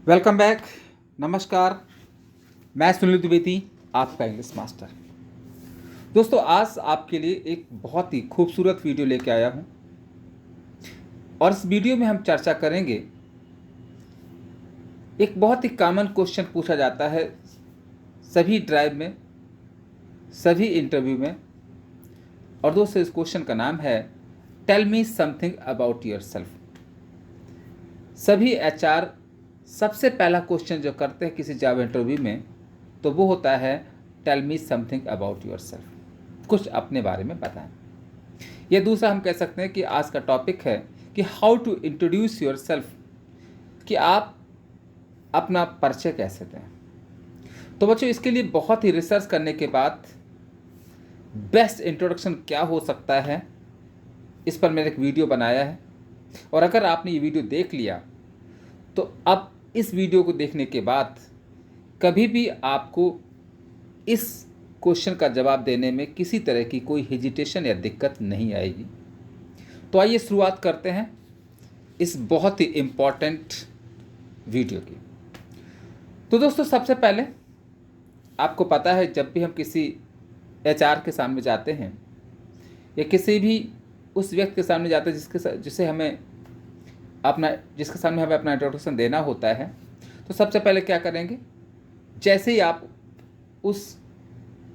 Welcome back. नमस्कार। मैं सुनील द्विवेदी, आपका इंग्लिश मास्टर। दोस्तों, आज आपके लिए एक बहुत ही खूबसूरत वीडियो लेके आया हूं और इस वीडियो में हम चर्चा करेंगे। एक बहुत ही कॉमन क्वेश्चन पूछा जाता है सभी ड्राइव में, सभी इंटरव्यू में। और दोस्तों, इस क्वेश्चन का नाम है tell me something about yourself. सभी एचआर सबसे पहला क्वेश्चन जो करते हैं किसी जॉब इंटरव्यू में, तो वो होता है tell me something about yourself, कुछ अपने बारे में बताएं। या दूसरा हम कह सकते हैं कि आज का टॉपिक है कि हाउ टू इंट्रोड्यूस योरसेल्फ, कि आप अपना परिचय कैसे दें। तो बच्चों, इसके लिए बहुत ही रिसर्च करने के बाद बेस्ट इंट्रोडक्शन क्या हो सकता है, इस पर मैंने एक वीडियो बनाया है। और अगर आपने ये वीडियो देख लिया तो अब इस वीडियो को देखने के बाद कभी भी आपको इस क्वेश्चन का जवाब देने में किसी तरह की कोई हेजिटेशन या दिक्कत नहीं आएगी। तो आइए शुरुआत करते हैं इस बहुत ही इम्पॉर्टेंट वीडियो की। तो दोस्तों, सबसे पहले आपको पता है जब भी हम किसी एचआर के सामने जाते हैं या किसी भी उस व्यक्ति के सामने जाते हैं जिसके सामने हमें अपना इंट्रोडक्शन देना होता है, तो सबसे पहले क्या करेंगे, जैसे ही आप उस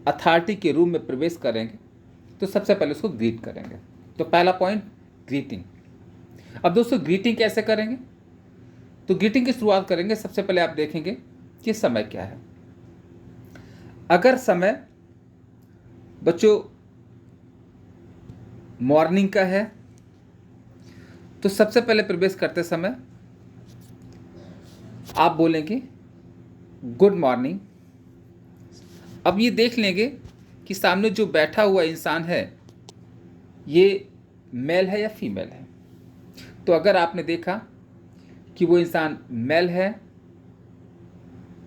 अथॉरिटी के रूम में प्रवेश करेंगे तो सबसे पहले उसको ग्रीट करेंगे। तो पहला पॉइंट, ग्रीटिंग। अब दोस्तों, ग्रीटिंग कैसे करेंगे? तो ग्रीटिंग की शुरुआत करेंगे, सबसे पहले आप देखेंगे कि समय क्या है। अगर समय बच्चों मॉर्निंग का है तो सबसे पहले प्रवेश करते समय आप बोलेंगे गुड मॉर्निंग। अब ये देख लेंगे कि सामने जो बैठा हुआ इंसान है ये मेल है या फीमेल है। तो अगर आपने देखा कि वो इंसान मेल है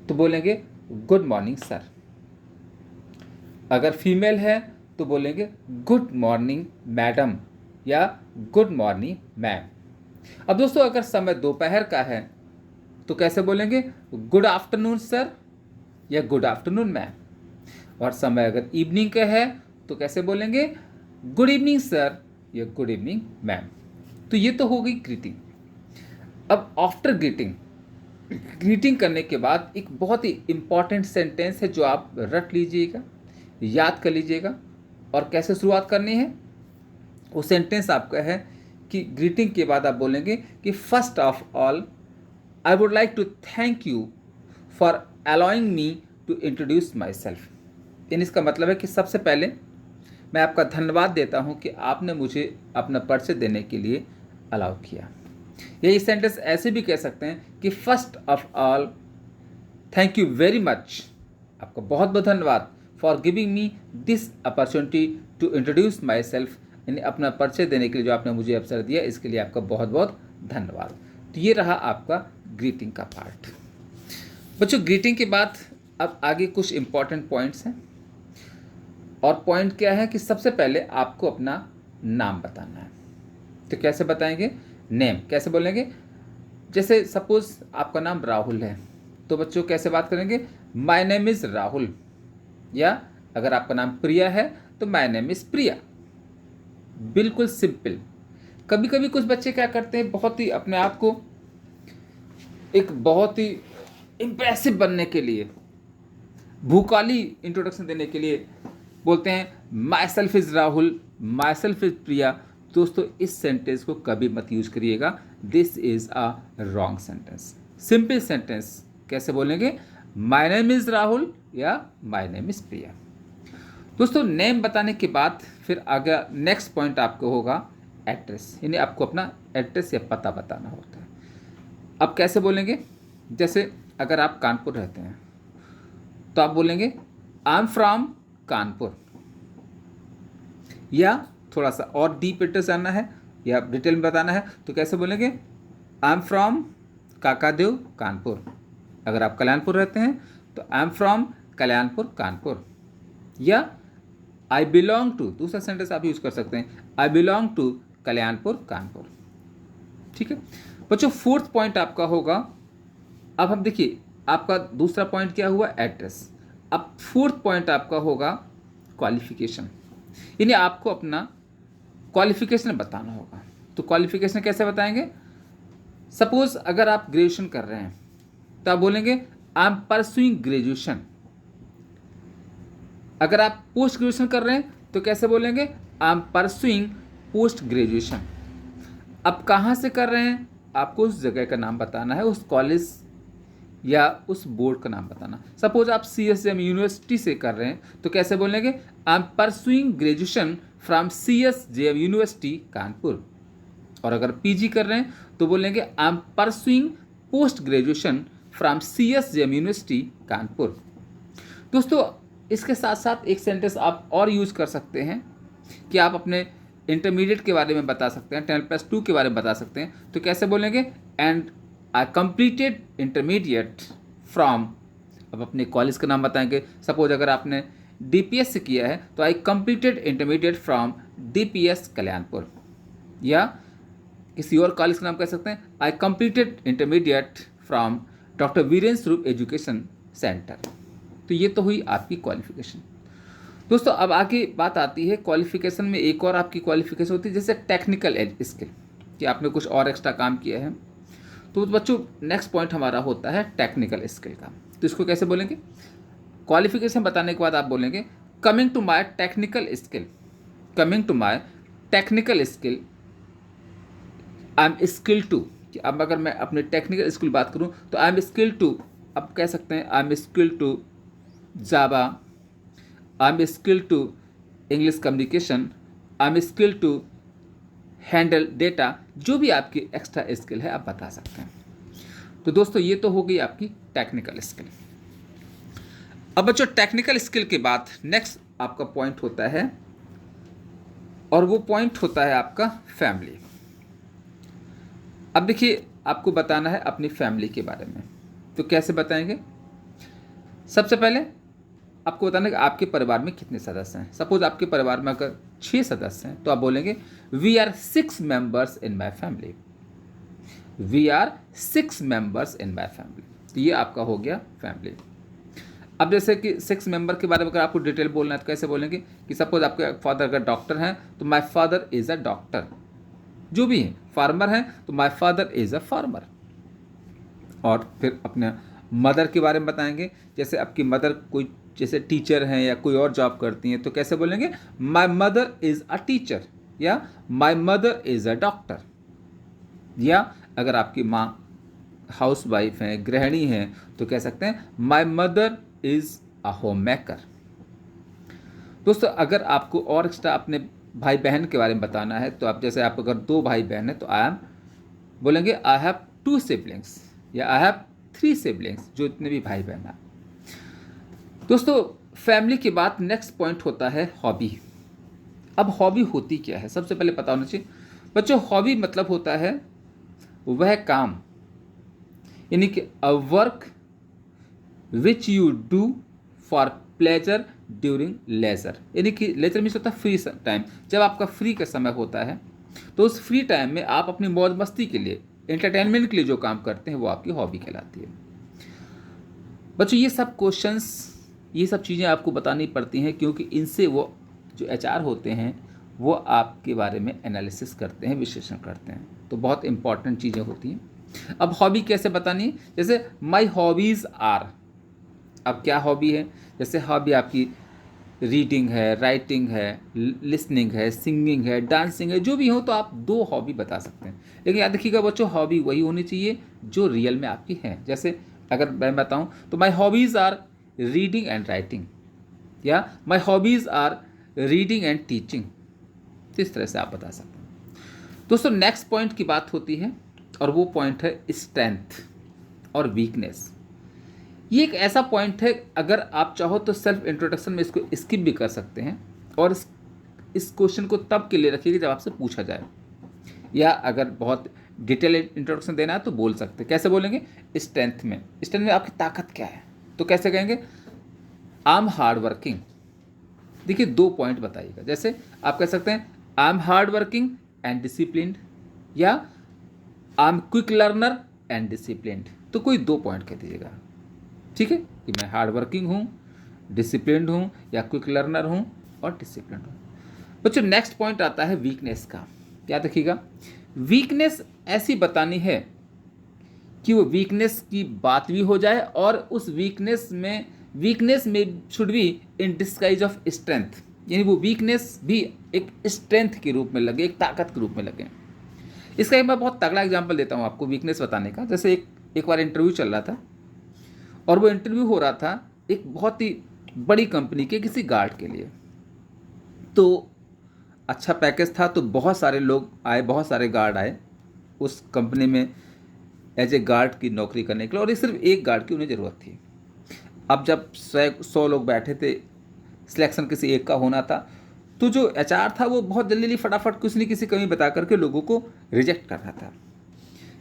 तो बोलेंगे गुड मॉर्निंग सर। अगर फीमेल है तो बोलेंगे गुड मॉर्निंग मैडम या गुड मॉर्निंग मैम। अब दोस्तों, अगर समय दोपहर का है तो कैसे बोलेंगे, गुड आफ्टरनून सर या गुड आफ्टरनून मैम। और समय अगर इवनिंग का है तो कैसे बोलेंगे, गुड इवनिंग सर या गुड इवनिंग मैम। तो ये तो हो गई ग्रीटिंग। अब आफ्टर ग्रीटिंग, ग्रीटिंग करने के बाद एक बहुत ही इंपॉर्टेंट सेंटेंस है जो आप रट लीजिएगा, याद कर लीजिएगा। और कैसे शुरुआत करनी है, वो सेंटेंस आपका है कि ग्रीटिंग के बाद आप बोलेंगे कि first of all I would like to thank you for allowing me to introduce myself. यानी इसका मतलब है कि सबसे पहले मैं आपका धन्यवाद देता हूँ कि आपने मुझे अपना परिचय देने के लिए अलाउ किया। यही सेंटेंस ऐसे भी कह सकते हैं कि first of all thank you very much, आपका बहुत बहुत धन्यवाद, for giving me this opportunity to introduce myself. यानी अपना परिचय देने के लिए जो आपने मुझे अवसर दिया, इसके लिए आपका बहुत बहुत धन्यवाद। तो ये रहा आपका ग्रीटिंग का पार्ट। बच्चों, ग्रीटिंग के बाद अब आगे कुछ इंपॉर्टेंट पॉइंट्स हैं। और पॉइंट क्या है कि सबसे पहले आपको अपना नाम बताना है। तो कैसे बताएंगे, नेम कैसे बोलेंगे। जैसे सपोज आपका नाम राहुल है तो बच्चों कैसे बात करेंगे, माय नेम इज़ राहुल। या अगर आपका नाम प्रिया है तो माय नेम इज़ प्रिया। बिल्कुल सिंपल। कभी कभी कुछ बच्चे क्या करते हैं, बहुत ही अपने आप को एक बहुत ही इम्प्रेसिव बनने के लिए, भूकाली इंट्रोडक्शन देने के लिए बोलते हैं myself is Rahul, myself is Priya. दोस्तों, इस सेंटेंस को कभी मत यूज करिएगा। This is a wrong sentence. Simple sentence कैसे बोलेंगे, माई नेम इज़ राहुल या माई नेम इज़ प्रिया। दोस्तों, नेम बताने के बाद फिर आगे नेक्स्ट पॉइंट आपको होगा एड्रेस। यानी आपको अपना एड्रेस या पता बताना होता है। अब कैसे बोलेंगे, जैसे अगर आप कानपुर रहते हैं तो आप बोलेंगे आई एम फ्रॉम कानपुर। या थोड़ा सा और डीप एड्रेस जानना है या डिटेल में बताना है तो कैसे बोलेंगे, I am from Kakadeo Kanpur. अगर आप कल्याणपुर रहते हैं तो I am from Kalyanpur Kanpur. या आई बिलोंग टू, दूसरा सेंटेंस आप यूज कर सकते हैं, I belong to Kalyanpur Kanpur. ठीक है बच्चों, फोर्थ पॉइंट आपका होगा अब हम देखिए आपका दूसरा पॉइंट क्या हुआ, एड्रेस। अब फोर्थ पॉइंट आपका होगा क्वालिफिकेशन, यानी आपको अपना क्वालिफिकेशन बताना होगा। तो क्वालिफिकेशन कैसे बताएंगे? सपोज अगर आप ग्रेजुएशन कर रहे हैं तो आप बोलेंगे आई एम परसुइंग ग्रेजुएशन। अगर आप पोस्ट ग्रेजुएशन कर रहे हैं तो कैसे बोलेंगे? I am pursuing post graduation. अब कहाँ से कर रहे हैं, आपको उस जगह का नाम बताना है, उस कॉलेज या उस बोर्ड का नाम बताना। सपोज आप CSJM यूनिवर्सिटी से कर रहे हैं तो कैसे बोलेंगे? I am pursuing graduation from CSJM university Kanpur. और अगर PG कर रहे हैं तो बोलेंगे I am pursuing post graduation from CSJM university Kanpur. दोस्तों इसके साथ साथ एक सेंटेंस आप और यूज कर सकते हैं कि आप अपने इंटरमीडिएट के बारे में बता सकते हैं, 10+2 के बारे में बता सकते हैं। तो कैसे बोलेंगे? And I completed intermediate from, अब अपने कॉलेज का नाम बताएंगे। सपोज अगर आपने DPS से किया है तो I completed intermediate from DPS Kalyanpur, या किसी और कॉलेज का नाम कह सकते हैं I completed intermediate from doctor Virendra Swarup education centre. तो ये तो हुई आपकी क्वालिफिकेशन। दोस्तों अब आगे बात आती है क्वालिफिकेशन में, एक और आपकी क्वालिफिकेशन होती है जैसे टेक्निकल स्किल, कि आपने कुछ और एक्स्ट्रा काम किया है। तो बच्चों नेक्स्ट पॉइंट हमारा होता है टेक्निकल स्किल का। तो इसको कैसे बोलेंगे? क्वालिफिकेशन बताने के बाद आप बोलेंगे coming to my technical skill, coming to my technical skill I am skill to. अब अगर मैं अपने टेक्निकल स्किल बात करूं तो आई एम स्किल टू, अब कह सकते हैं I am skill to Java, I am skill to English communication, I am skill to handle data. जो भी आपकी एक्स्ट्रा स्किल है आप बता सकते हैं। तो दोस्तों ये तो हो गई आपकी टेक्निकल स्किल। अब बच्चों टेक्निकल स्किल के बाद नेक्स्ट आपका पॉइंट होता है, और वो पॉइंट होता है आपका फैमिली। अब देखिए आपको बताना है अपनी फैमिली के बारे में। तो कैसे बताएंगे? सबसे पहले आपको बताना है कि आपके परिवार में कितने सदस्य हैं। सपोज आपके परिवार में अगर 6 सदस्य हैं तो आप बोलेंगे we are 6 members in my family, we are 6 members in my family. तो ये आपका हो गया फैमिली। अब जैसे कि 6 मेंबर के बारे में अगर आपको डिटेल बोलना है तो कैसे बोलेंगे कि सपोज आपके फादर अगर डॉक्टर हैं तो my father is a doctor, जो भी है फार्मर हैं तो my father is a farmer. और फिर अपने मदर के बारे में बताएंगे, जैसे आपकी मदर कोई जैसे टीचर हैं या कोई और जॉब करती हैं तो कैसे बोलेंगे my mother is a teacher, या my mother is a doctor. या अगर आपकी माँ हाउस वाइफ हैं, गृहिणी हैं, तो कह सकते हैं माई mother is a home maker. दोस्तों अगर आपको और एक्स्ट्रा अपने भाई बहन के बारे में बताना है तो आप जैसे आप अगर 2 भाई बहन हैं तो आई एम बोलेंगे आई हैव 2 सिबलिंग्स, या आई हैव 3 सिबलिंग्स, जो इतने भी भाई बहन हैं। दोस्तों फैमिली के बाद नेक्स्ट पॉइंट होता है हॉबी। अब हॉबी होती क्या है सबसे पहले पता होना चाहिए बच्चों। हॉबी मतलब होता है वह काम, यानी कि a work which you do for pleasure during leisure, यानी कि लेजर मीन्स होता है फ्री टाइम। जब आपका फ्री का समय होता है तो उस फ्री टाइम में आप अपनी मौज मस्ती के लिए, एंटरटेनमेंट के लिए जो काम करते हैं वो आपकी हॉबी कहलाती है। बच्चों ये सब क्वेश्चंस, ये सब चीज़ें आपको बतानी पड़ती हैं क्योंकि इनसे वो जो HR होते हैं वो आपके बारे में एनालिसिस करते हैं, विश्लेषण करते हैं। तो बहुत इंपॉर्टेंट चीज़ें होती हैं। अब हॉबी कैसे बतानी है? जैसे माई हॉबीज़ आर, अब क्या हॉबी है? जैसे हॉबी आपकी रीडिंग है, राइटिंग है, लिसनिंग है, सिंगिंग है, डांसिंग है, जो भी हो तो आप 2 हॉबी बता सकते हैं। लेकिन याद रखिएगा बच्चों हॉबी वही होनी चाहिए जो रियल में आपकी है। जैसे अगर मैं बताऊं तो my hobbies are reading and writing, या my hobbies are reading and teaching. तो इस तरह से आप बता सकते हैं। दोस्तों नेक्स्ट पॉइंट की बात होती है और वो पॉइंट है स्ट्रेंथ और वीकनेस। ये एक ऐसा पॉइंट है, अगर आप चाहो तो सेल्फ इंट्रोडक्शन में इसको स्किप भी कर सकते हैं और इस क्वेश्चन को तब के लिए रखिएगा जब आपसे पूछा जाए, या अगर बहुत डिटेल इंट्रोडक्शन देना है तो बोल सकते हैं। कैसे बोलेंगे? स्ट्रेंथ में आपकी ताकत क्या है? तो कैसे कहेंगे? I am hard working. देखिए 2 पॉइंट बताइएगा। जैसे आप कह सकते हैं I am hard working and disciplined, या I am quick learner and disciplined. तो कोई 2 पॉइंट कह दीजिएगा, ठीक है, कि मैं हार्ड वर्किंग हूँ, डिसिप्लिन्ड हूँ, या क्विक लर्नर हूँ और डिसिप्लिन्ड हूँ। बच्चों नेक्स्ट पॉइंट आता है वीकनेस का। क्या देखिएगा, वीकनेस ऐसी बतानी है कि वो वीकनेस की बात भी हो जाए और उस वीकनेस में should be in disguise of strength, यानी वो वीकनेस भी एक स्ट्रेंथ के रूप में लगे, एक ताकत के रूप में लगे। इसका एक मैं बहुत तगड़ा एग्जांपल देता हूँ आपको वीकनेस बताने का। जैसे एक बार इंटरव्यू चल रहा था और वो इंटरव्यू हो रहा था एक बहुत ही बड़ी कंपनी के किसी गार्ड के लिए। तो अच्छा पैकेज था, तो बहुत सारे लोग आए, बहुत सारे गार्ड आए उस कंपनी में एज ए गार्ड की नौकरी करने के लिए, और ये सिर्फ एक गार्ड की उन्हें ज़रूरत थी। अब जब 100 लोग बैठे थे, सिलेक्शन किसी एक का होना था, तो जो एचआर था वो बहुत जल्दी फटाफट किसी न किसी कमी बता करके लोगों को रिजेक्ट कर रहा था।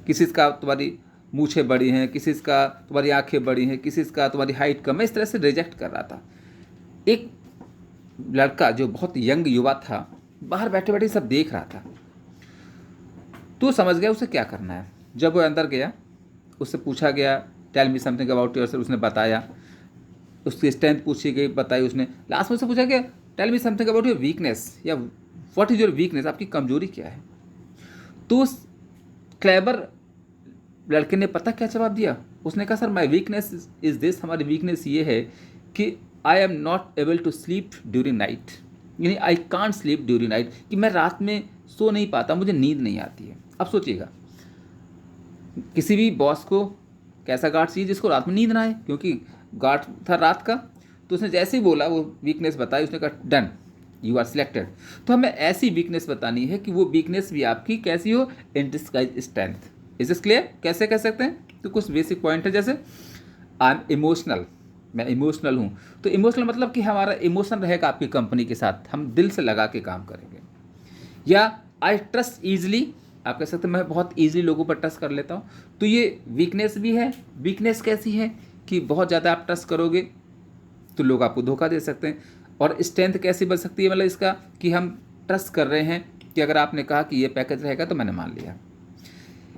किसी का तुम्हारी मूछें बड़ी हैं, किसी का तुम्हारी आंखें बड़ी हैं, किसी का तुम्हारी हाइट कम है, इस तरह से रिजेक्ट कर रहा था। एक लड़का जो बहुत यंग युवा था, बाहर बैठे बैठे सब देख रहा था, तो समझ गया उसे क्या करना है। जब वो अंदर गया, उससे पूछा गया tell me something about yourself, उसने बताया, उसकी स्ट्रेंथ पूछी गई, बताई उसने। लास्ट में उससे पूछा गया tell me something about your weakness, या व्हाट इज़ योर वीकनेस, आपकी कमजोरी क्या है। तो उस क्लेवर लड़के ने पता क्या जवाब दिया, उसने कहा sir my weakness is this, हमारी वीकनेस ये है कि I am not able to sleep during night, यानी I can't sleep during night, कि मैं रात में सो नहीं पाता, मुझे नींद नहीं आती है। अब सोचिएगा, किसी भी बॉस को कैसा गार्ड चाहिए जिसको रात में नींद ना आए, क्योंकि गार्ड था रात का। तो उसने जैसे ही बोला, वो वीकनेस बताई, उसने कहा डन, यू आर सिलेक्टेड। तो हमें ऐसी वीकनेस बतानी है कि वो वीकनेस भी आपकी कैसी हो, in disguise strength. Is this clear? कैसे कह सकते हैं? तो कुछ बेसिक पॉइंट है, जैसे आई एम इमोशनल, मैं इमोशनल हूँ। तो इमोशनल मतलब कि हमारा इमोशन रहेगा आपकी कंपनी के साथ, हम दिल से लगा के काम करेंगे। या आई ट्रस्ट ईजिली, आप कह सकते हैं मैं बहुत ईजिली लोगों पर ट्रस्ट कर लेता हूँ, तो ये वीकनेस भी है। वीकनेस कैसी है कि बहुत ज़्यादा आप ट्रस्ट करोगे तो लोग आपको धोखा दे सकते हैं। और स्ट्रेंथ कैसी बन सकती है, मतलब इसका कि हम ट्रस्ट कर रहे हैं कि अगर आपने कहा कि ये पैकेज रहेगा तो मैंने मान लिया।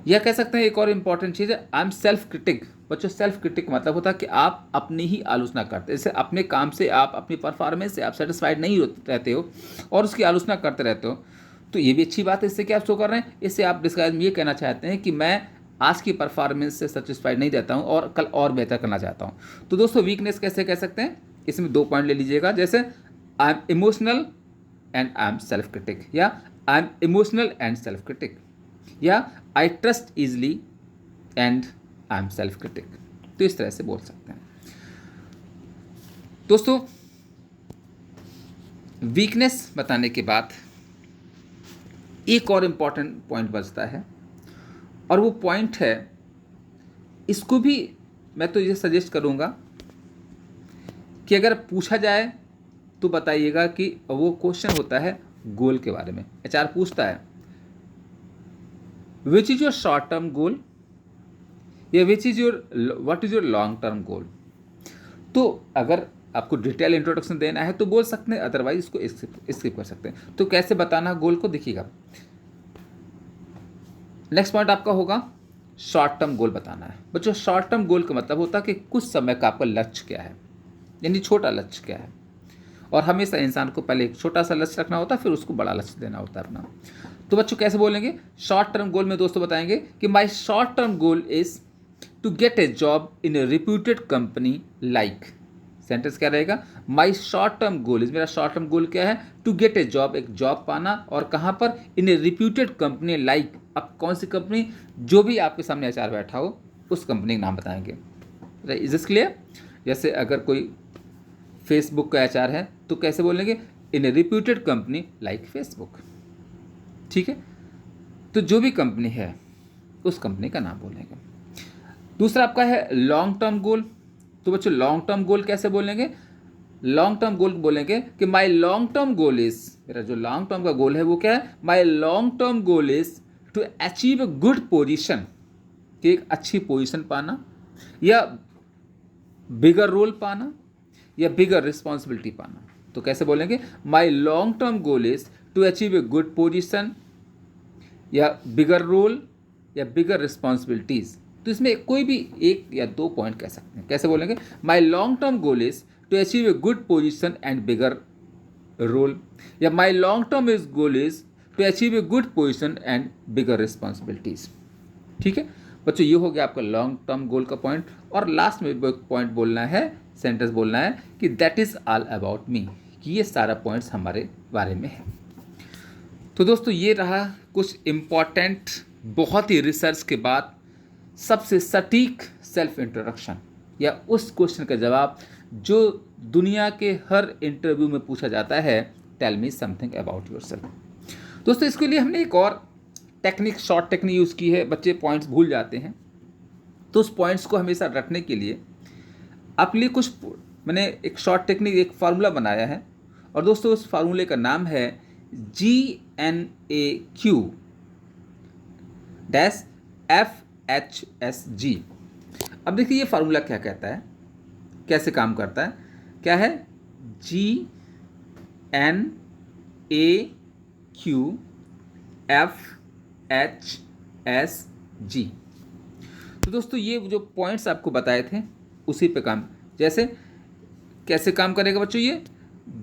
यह कह सकते हैं एक और इम्पॉर्टेंट चीज़ है, आई एम सेल्फ क्रिटिक। बच्चों सेल्फ क्रिटिक मतलब होता है कि आप अपनी ही आलोचना करते हैं, जैसे अपने काम से, आप अपनी परफॉर्मेंस से आप सेटिस्फाइड नहीं रहते हो और उसकी आलोचना करते रहते हो। तो ये भी अच्छी बात है, इससे क्या आप शो कर रहे हैं, इससे आप डिस्गाइज में ये कहना चाहते हैं कि मैं आज की परफॉर्मेंस से सेटिस्फाइड नहीं रहता हूँ और कल और बेहतर करना चाहता हूँ। तो दोस्तों वीकनेस कैसे कह सकते हैं, इसमें 2 पॉइंट ले लीजिएगा, जैसे I am emotional and I am self critic, या I am emotional and self critic, या I trust easily and I am self critic. तो इस तरह से बोल सकते हैं। दोस्तों वीकनेस बताने के बाद एक और इम्पॉर्टेंट पॉइंट बचता है, और वो पॉइंट है, इसको भी मैं तो ये सजेस्ट करूँगा कि अगर पूछा जाए तो बताइएगा कि वो क्वेश्चन होता है गोल के बारे में। एचआर पूछता है which is your short term goal, या which is your what is your long term goal. तो अगर आपको डिटेल इंट्रोडक्शन देना है तो बोल सकते हैं, अदरवाइज इसको स्किप कर सकते हैं। तो कैसे बताना गोल को, देखिएगा नेक्स्ट पॉइंट आपका होगा शॉर्ट टर्म गोल बताना है। बच्चों शॉर्ट टर्म गोल का मतलब होता है कि कुछ समय का आपका लक्ष्य क्या है, यानी छोटा लक्ष्य क्या है। और हमेशा इंसान को पहले एक छोटा सा लक्ष्य रखना होता है, फिर उसको बड़ा लक्ष्य देना होता है अपना। तो बच्चों कैसे बोलेंगे शॉर्ट टर्म गोल में, दोस्तों बताएंगे कि my short term goal is to get a job in a reputed company like. Sentence क्या रहेगा, my short term goal is, मेरा शॉर्ट टर्म गोल क्या है, टू गेट ए जॉब, एक जॉब पाना, और कहाँ पर, in a reputed company like. अब कौन सी कंपनी, जो भी आपके सामने एचआर बैठा हो उस कंपनी का नाम बताएंगे। Is this clear? जैसे अगर कोई फेसबुक का एचआर है तो कैसे बोलेंगे, इन a reputed company like Facebook. ठीक है, तो जो भी कंपनी है उस कंपनी का नाम बोलेंगे। दूसरा आपका है लॉन्ग टर्म गोल। तो बच्चों लॉन्ग टर्म गोल कैसे बोलेंगे, लॉन्ग टर्म गोल बोलेंगे कि माई लॉन्ग टर्म गोल इज, मेरा जो लॉन्ग टर्म का गोल है वो क्या है, my long term goal is to achieve a good position, कि एक अच्छी पोजीशन पाना, या बिगर रोल पाना, या बिगर रिस्पॉन्सिबिलिटी पाना। तो कैसे बोलेंगे, my long term goal is to achieve a good position, या बिगर रोल, या बिगर रिस्पॉन्सिबिलिटीज, तो इसमें कोई भी एक या दो पॉइंट कह सकते हैं। कैसे बोलेंगे? My long term goal is to achieve a good position and bigger role, या my long term is goal is to achieve a good position and bigger responsibilities. ठीक है बच्चों, ये हो गया आपका लॉन्ग टर्म गोल का पॉइंट। और लास्ट में एक पॉइंट बोलना है, सेंटेंस बोलना है कि that is all about me, कि ये सारा पॉइंट्स हमारे बारे में है। तो दोस्तों ये रहा कुछ इम्पॉर्टेंट, बहुत ही रिसर्च के बाद सबसे सटीक सेल्फ इंट्रोडक्शन, या उस क्वेश्चन का जवाब जो दुनिया के हर इंटरव्यू में पूछा जाता है, tell me something about yourself. दोस्तों इसके लिए हमने एक और टेक्निक, शॉर्ट टेक्निक यूज़ की है। बच्चे पॉइंट्स भूल जाते हैं, तो उस पॉइंट्स को हमेशा रखने के लिए अपने लिए कुछ मैंने एक शॉर्ट टेक्निक, एक फार्मूला बनाया है। और दोस्तों उस फार्मूले का नाम है GNAQ FHSG। अब देखिए ये फार्मूला क्या कहता है, कैसे काम करता है, क्या है? GNAQ FHSG। तो दोस्तों ये जो पॉइंट्स आपको बताए थे उसी पे काम, जैसे कैसे काम करेगा बच्चों? ये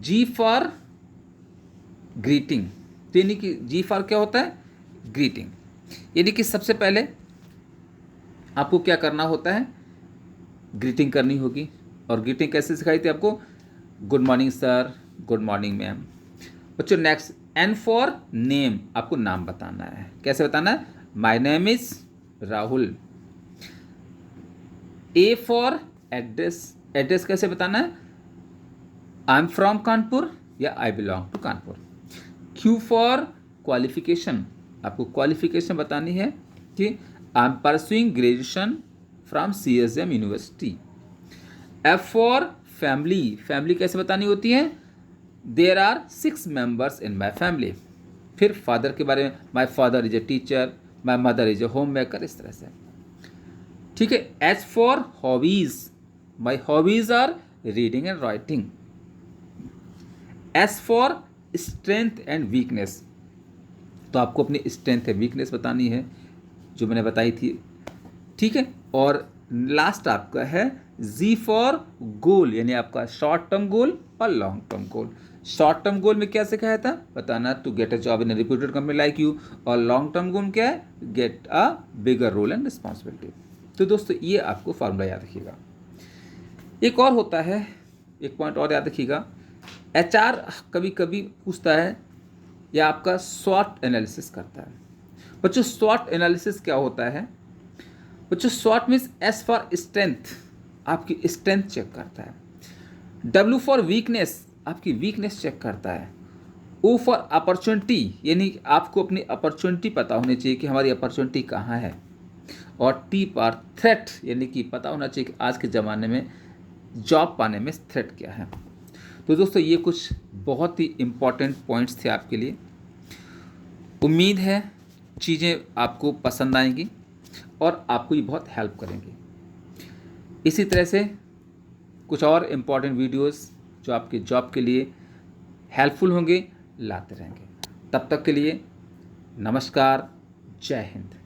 G फॉर ग्रीटिंग, यानी कि G फॉर क्या होता है? ग्रीटिंग। यानी कि सबसे पहले आपको क्या करना होता है? ग्रीटिंग करनी होगी। और ग्रीटिंग कैसे सिखाई थी आपको? Good morning sir, good morning ma'am. बच्चों नेक्स्ट N फॉर नेम, आपको नाम बताना है। कैसे बताना है? My name is Rahul. A for address, address कैसे बताना है? आई एम फ्रॉम कानपुर या I belong to Kanpur. Q for qualification, आपको क्वालिफिकेशन बतानी है कि I am pursuing graduation from CSM university. F for family, family कैसे बतानी होती है? There are 6 members in my family. फिर फादर के बारे में, my father is a teacher, my mother is a homemaker, इस तरह से। ठीक है। H for hobbies, my hobbies are reading and writing. S for strength and weakness, तो आपको अपनी स्ट्रेंथ है वीकनेस बतानी है, जो मैंने बताई थी। ठीक है। और लास्ट आपका है Z फॉर गोल, यानी आपका शॉर्ट टर्म गोल और long term goal. Short term goal में क्या सिखाया था? बताना to get a job in a reputed company like you. और लॉन्ग टर्म गोल क्या है? Get a bigger role and responsibility. तो दोस्तों ये आपको फार्मूला याद रखिएगा। एक और होता है, एक पॉइंट और याद रखिएगा, HR कभी कभी पूछता है या आपका स्वॉट एनालिसिस करता है। बच्चों स्वॉट एनालिसिस क्या होता है? बच्चों स्वॉट मीन्स S फॉर स्ट्रेंथ, आपकी स्ट्रेंथ चेक करता है। W फॉर वीकनेस, आपकी वीकनेस चेक करता है। O फॉर अपॉर्चुनिटी, यानी आपको अपनी अपॉर्चुनिटी पता होनी चाहिए कि हमारी अपॉर्चुनिटी कहाँ है। और T फॉर थ्रेट, यानी कि पता होना चाहिए कि आज के ज़माने में जॉब पाने में थ्रेट क्या है। तो दोस्तों ये कुछ बहुत ही इम्पॉर्टेंट पॉइंट्स थे आपके लिए। उम्मीद है चीज़ें आपको पसंद आएंगी और आपको ये बहुत हेल्प करेंगी। इसी तरह से कुछ और इम्पॉर्टेंट वीडियोस जो आपके जॉब के लिए हेल्पफुल होंगे लाते रहेंगे। तब तक के लिए नमस्कार, जय हिंद।